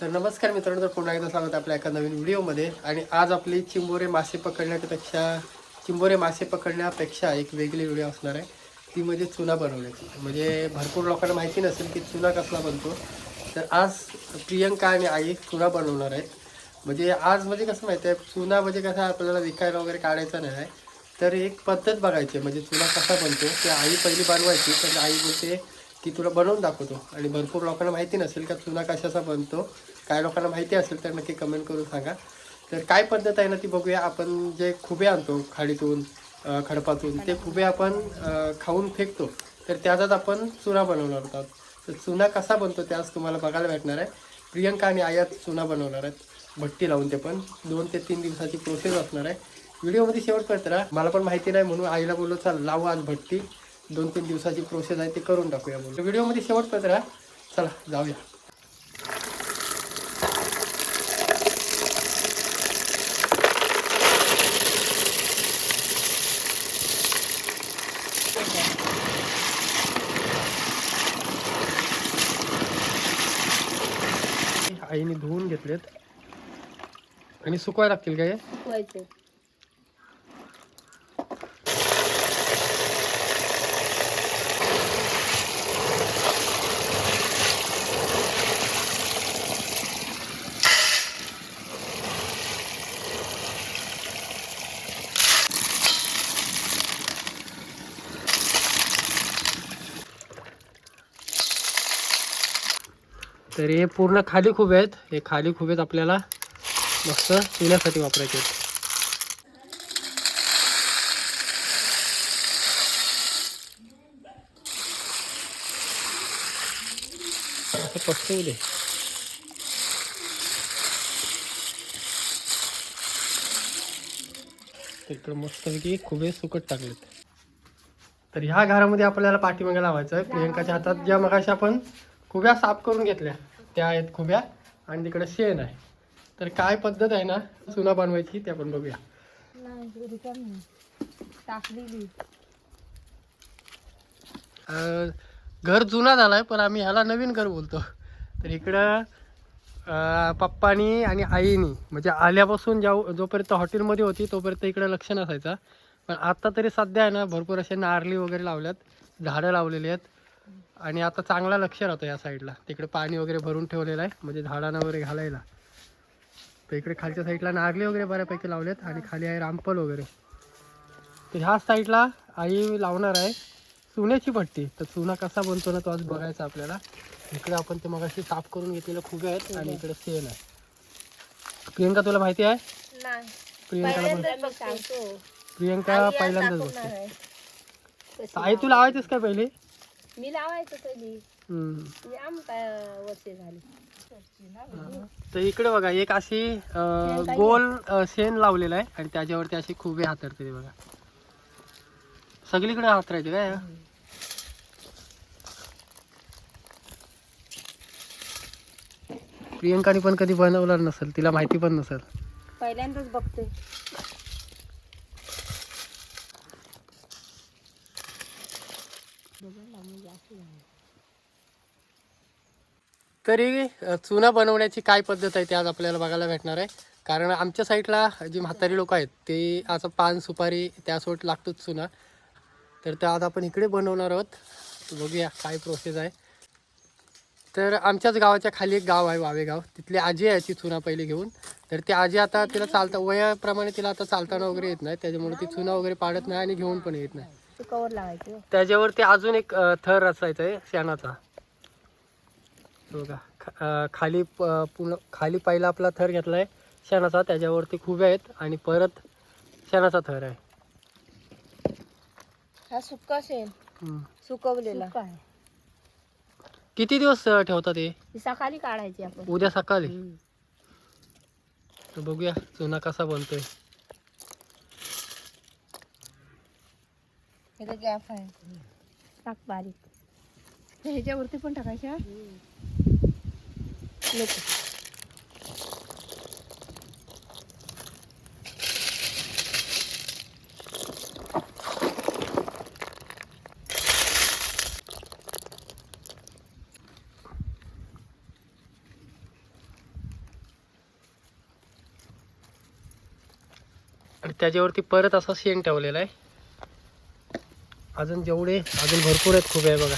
तर नमस्कार मित्रांनो, तर पुन्हा एकदा स्वागत आपल्या एका नवीन व्हिडिओमध्ये. आणि आज आपली चिंबोरे मासे पकडण्यापेक्षा एक वेगळी व्हिडिओ असणार आहे. ती म्हणजे चुना बनवण्याची. म्हणजे भरपूर लोकांना माहिती नसेल की चुना कसला बनतो. तर आज प्रियंका आणि आई चुना बनवणार आहेत. म्हणजे आज म्हणजे कसं माहिती आहे, चुना म्हणजे कसं आपल्याला विकायला वगैरे काढायचा नाही आहे, तर एक पद्धत बघायची म्हणजे चुना कसा बनतो. ते आई पहिली बनवायची, तर आई बोलते की तुला बनवून दाखवतो. आणि भरपूर लोकांना माहिती नसेल का चुना कशाचा बनतो. काय लोकांना माहिती असेल तर नक्की कमेंट करून सांगा. तर काय पद्धत आहे ना ती बघूया. आपण जे खुबे आणतो खाडीतून, खडपातून, ते खुबे आपण खाऊन फेकतो, तर त्याचाच आपण चुना बनवणार आहोत. तर चुना कसा बनतो ते आज तुम्हाला बघायला भेटणार आहे. प्रियंका आणि आयात चुना बनवणार आहेत भट्टी लावून. ते पण 2 ते 3 दिवसाची प्रोसेस असणार आहे. व्हिडिओमध्ये शेवटपर्यंत राहा. मला पण माहिती नाही म्हणून आईला बोललो चल लावू आज भट्टी. 2-3 दिवसाची प्रोसेस आहे, ते करून टाकूया बोलू. व्हिडिओमध्ये शेवटपर्यंत राहा. चला जाऊया. आईने धुवून घेतलेत आणि सुकवायला लागतील काय? सुकवायचे. तर हे पूर्ण खाली खुबे आहेत. हे खाली खुबेत आपल्याला मस्त चुन्यासाठी वापरायचे आहेत. असं पसरवू दे. इकडं मस्तपैकी खुबे सुकट टाकलेत. तर ह्या घरामध्ये आपल्याला पाठीमागे लावायचं आहे. प्रियंकाच्या हातात ज्या मगाशी आपण खुब्या साफ करून घेतल्या त्या आहेत खुब्या, आणि तिकडे शेण आहे. तर काय पद्धत आहे ना चुना बनवायची ते आपण बघूया. घर जुना झालाय पण आम्ही ह्याला नवीन घर बोलतो. तर इकडं पप्पानी आणि आईनी म्हणजे आल्यापासून जोपर्यंत हॉटेलमध्ये होती तोपर्यंत इकडं लक्ष नसायचं. पण आता तरी सध्या आहे ना भरपूर असे नारळी वगैरे लावल्यात, झाडं लावलेली आहेत. आणि आता चांगला लक्ष राहतो या साईडला. तिकडे पाणी वगैरे भरून ठेवलेलं आहे म्हणजे झाडांना वगैरे घालायला. तर इकडे खालच्या साईडला नारळी वगैरे बऱ्यापैकी लावलेत आणि खाली आहे रामफल वगैरे. तर ह्या साईडला आई लावणार आहे चुन्याची भट्टी. तर चुना कसा बनतो ना तो आज बघायचा आपल्याला. इकडे आपण ते मगाशी साफ करून घेतलेले खुबे आहेत आणि इकडे शेण आहे. प्रियंका तुला माहिती आहे? प्रियंका पहिल्यांदाच बघते. आई तू लावायचीस काय पहिले? मी लावायचं पहिली. वर्षे झाली. तर इकडे बघा एक अशी गोल शेण लावलेलं आहे आणि त्याच्यावरती अशी खुबे हातरते बघा. सगळीकडे हातरायचे काय? प्रियंकाने पण कधी बनवलं नसेल, तिला माहिती पण नसेल. पहिल्यांदाच बघते. तरी चुना बनवण्याची काय पद्धत आहे ते आज आपल्याला बघायला भेटणार आहे. कारण आमच्या साईडला जी म्हातारी लोक आहेत ते असं पान सुपारी त्यासोबत लागतोच चुना. तर ते आज आपण इकडे बनवणार आहोत. बघूया काय प्रोसेस आहे. तर आमच्याच गावाच्या खाली एक गाव आहे वावेगाव, तिथली आजी आहे ती चुना पहिले घेऊन. तर ती आजी आता तिला वयाप्रमाणे तिला आता चालताना वगैरे येत नाही, त्याच्यामुळे ती चुना वगैरे पाडत नाही आणि घेऊन पण येत नाही. कवर लावायचं. त्याच्यावरती अजून एक थर रचायचा आहे शेणाचा. बघा खाली पूर्ण खाली पहिला आपला थर घेतला आहे शेणाचा, त्याच्यावरती खुबे आहेत आणि परत शेणाचा थर आहे. हा सुक्का शेण सुकवलेला. किती दिवस ठेवतात हे? सकाळी काढायची आपण. उद्या सकाळी. तर बघूया चुना कसा बनतोय. इथे गॅप आहे, टाक बारीक. ह्याच्यावरती पण टाकायच्या. आणि त्याच्यावरती परत असा शेण ठेवलेला आहे. अजून भरपूर आहेत खूप आहे बघा.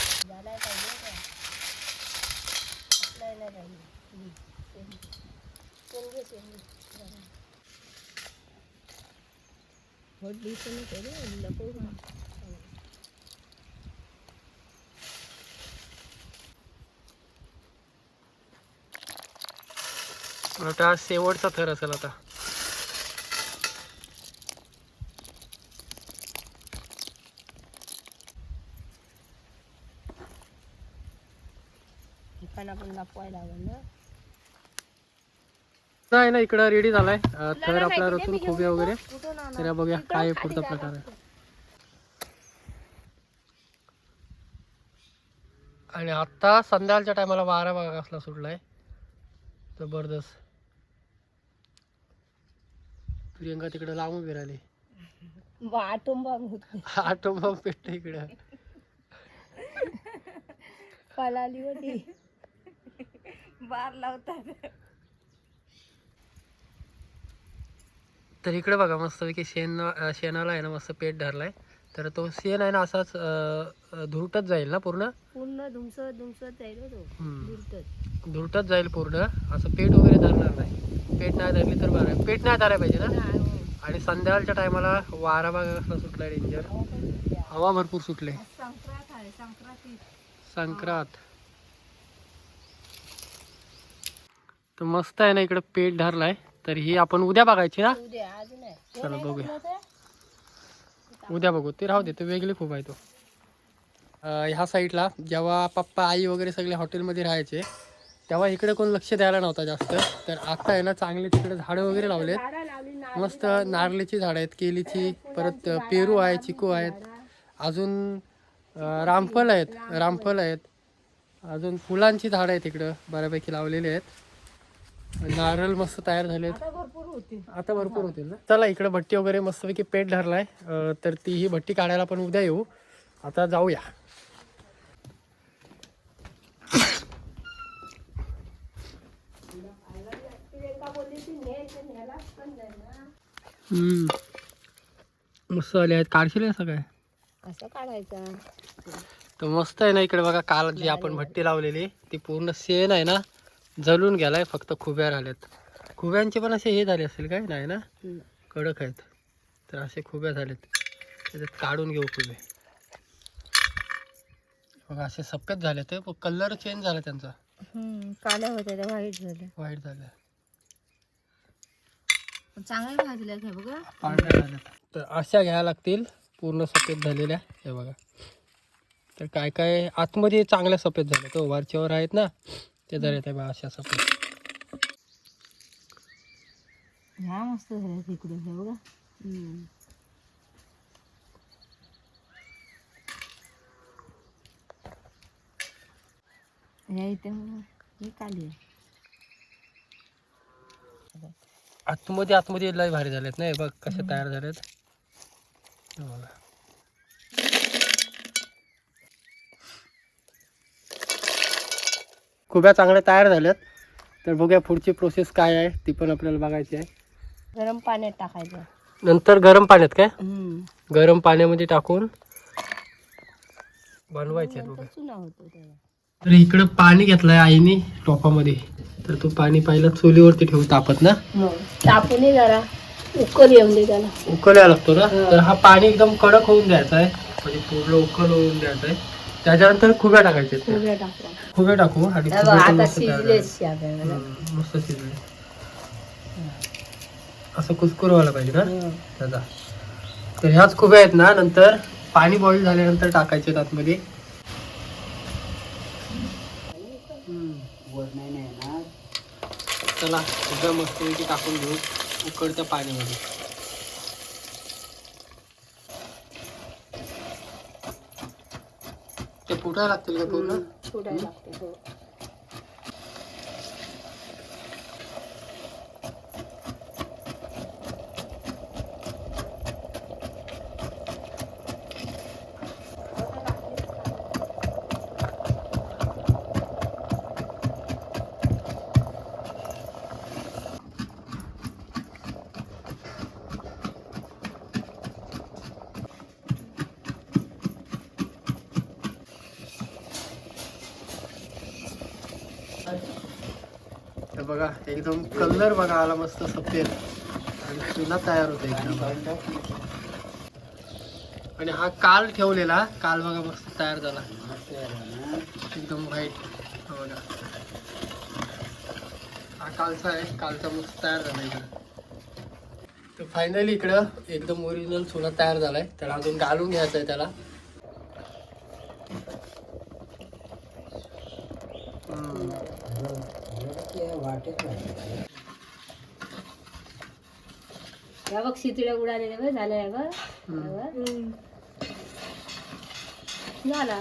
आता शेवटचा थर असेल आता. आहे ना इकडं रेडी झालाय थर आपला रचून खोबे वगैरे. तर बघूया काय पुढचा प्रकार आहे. आणि आता संध्याकाळच्या टायमाला वारा बघा कसला सुटलाय जबरदस्त. प्रियंका तिकडे लांबून फिरायली. आटोंबा पेटत इकडं. पलाली होती बार लावतात. तर इकडे बघा मस्तपैकी शेणाला आहे ना मस्त पेट धरलाय. तर तो शेण आहे ना असाच धुरटत जाईल ना पूर्ण धुमसत जाईल धुरटत जाईल पूर्ण. असं पेट वगैरे धरणार नाही. पेट नाही धरली तर बरं. पेट नाही धरायला पाहिजे ना. आणि संध्याकाळच्या टायमाला वारा बघा कसला सुटलाय डेंजर. हवा भरपूर सुटले. संक्रांत तर मस्त आहे ना इकडे पेट धरलाय. तर ही आपण उद्या बघायची ना. चला बघूया उद्या बघू. ते राहू दे ते वेगळे खूप आहे तो. ह्या साईडला जेव्हा पप्पा आई वगैरे सगळे हॉटेलमध्ये राहायचे तेव्हा इकडे कोण लक्ष द्यायला नव्हता जास्त. तर आता आहे ना चांगले तिकडे झाडं वगैरे लावलेत. मस्त नारळीची झाडं आहेत, केलीची, परत पेरू आहे, चिकू आहेत, अजून रामफल आहेत, अजून फुलांची झाडं आहेत इकडं बऱ्यापैकी लावलेली आहेत. नारळ मस्त तयार झालेत. आता भरपूर होतील ना. चला इकडे भट्टी वगैरे मस्तपैकी पेट धरलाय. तर ही भट्टी काढायला पण उद्या येऊ. आता जाऊया. मस्त आले आहेत. काढशील असं काय असं काढायचं. तर मस्त आहे ना इकडे बघा. काल जी आपण भट्टी लावलेली ती पूर्ण शेण आहे ना जळून गेलाय. फक्त खुब्या राहिल्यात. खुब्यांचे पण असे हे झाले असेल काय नाही ना कडक आहेत. तर असे खुब्या झालेत. त्याच्यात काढून घेऊ खुबे बघा. असे सफेद झाले ते कलर चेंज झाला त्यांचा. काळ्या होत्या त्या व्हाईट झाल्या. चांगल्या भाजल्या काय बघा पांढऱ्या झाल्या. तर अशा घ्यायला लागतील पूर्ण सफेद झालेल्या. हे बघा. तर काय काय आतमध्ये चांगल्या सफेद झाल्या. तो वरच्यावर आहेत ना ते जर येते बघा अशा सफेद. ह्या मस्त झाल्या इकडे हे बघा. ह्या इथे हे काली आतमध्ये लय भारी झालेत ना. बघ कसे तयार झालेत. बघा खुब्या चांगल्या तयार झाल्यात. तर बघूया पुढची प्रोसेस काय आहे ती पण आपल्याला बघायची आहे. गरम पाण्यात टाकायचं. नंतर गरम पाण्यात काय गरम पाण्यामध्ये टाकून बनवायचे. तर इकडं पाणी घेतलंय आईने टोपामध्ये. तर तो पाणी पहिला चुलीवरती ठेवू तापत ना. तापून जरा उकल येऊन दे त्याला. उकलायला लागतो ना. तर हा पाणी एकदम कडक होऊन द्यायचा आहे. म्हणजे पूर्ण उकल होऊन द्यायचा आहे. त्याच्यानंतर खुब्या टाकायचे. खुब्या टाकू आणि मस्त शिजले. असं कुस्कुर व्हायला पाहिजे ना त्याचा. तर ह्याच खुब्या आहेत ना नंतर पाणी बॉईल झाल्यानंतर टाकायचे आतमध्ये. चला खुब्या मस्तपैकी टाकून घेऊ उकडत्या पाण्यामध्ये. ते फुटायला लागतील का पूर्ण. फुटायला लागते. तर बघा एकदम कलर बघा आला मस्त सफेद आणि चुना तयार होतो एकदम. आणि हा काल ठेवलेला काल बघा मस्त तयार झाला एकदम व्हाईट. बघा हा कालचा आहे, कालचा मस्त तयार झाला इकडं. तर फायनली इकडं एकदम ओरिजिनल चुना तयार झालाय. त्याला अजून घालून घ्यायचं आहे त्याला. या बघ शितळ्या उडालेल्या बघ झाल्या बघ. झाला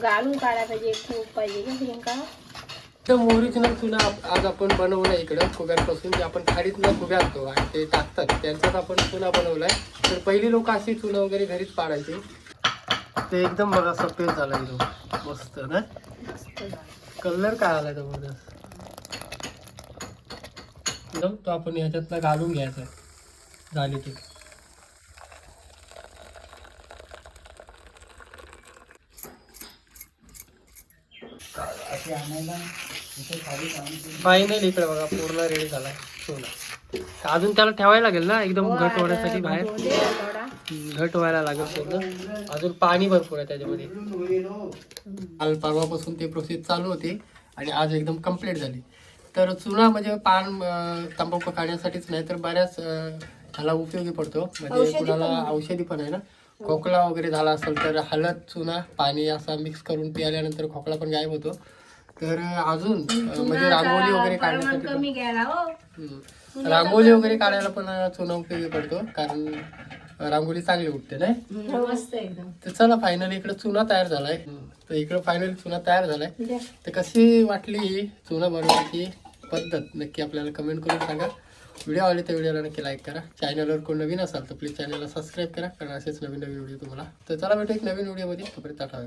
घालून काढायला पाहिजे, खूप पाहिजे का प्रियंका. एकदम ओरिजिनल चुना आज आपण बनवलाय इकडं फुग्यांपासून. जे आपण खाडीतला फुग्या आणतो आणि ते टाकतात त्यांचाच आपण चुना बनवलाय. तर पहिली लोक अशी चुना वगैरे घरीच पाडायची. ते एकदम बघा सफेद झाला एकदम मस्त ना. कलर काय आला जबरदस्त एकदम. तो आपण ह्याच्यातला घालून घ्यायचा आहे. झाली ती फायनल इकडे बघा पूर्ण रेडी झाला सोना. अजून त्याला ठेवायला लागेल ना एकदम घट होण्यासाठी बाहेर. घट व्हायला लागेल पूर्ण. अजून पाणी भरपूर आहे त्याच्यामध्ये. काल परवापासून ते प्रोसेस चालू होती आणि आज एकदम कम्प्लीट झाली. तर चुना म्हणजे पान तंबाखू खाण्यासाठीच नाही तर बऱ्याच ह्याला उपयोगी पडतो. म्हणजे कुणाला औषधी पण आहे ना. खोकला वगैरे झाला असेल तर हळद चुना पाणी असा मिक्स करून पिल्यानंतर खोकला पण गायब होतो. तर अजून म्हणजे रांगोळी वगैरे काढण्यासाठी रांगोळी वगैरे काढायला पण चुना उपयोगी पडतो. कारण रांगोळी चांगली उठते नाही. मस्त एकदम. तर चला फायनली इकडे चुना तयार झालाय. तर इकडे फायनली चुना तयार झालाय. तर कशी वाटली ही चुना बनवण्याची पद्धत नक्की आपल्याला कमेंट करून सांगा. व्हिडिओ आवडले तर व्हिडिओला नक्की लाईक करा. चॅनलवर कोण नवीन असाल तर प्लीज चॅनलला सबस्क्राईब करा कारण असेच नवीन नवीन व्हिडिओ तुम्हाला. तर चला भेटू एक नवीन व्हिडिओमध्ये. तोपर्यंत टाटा.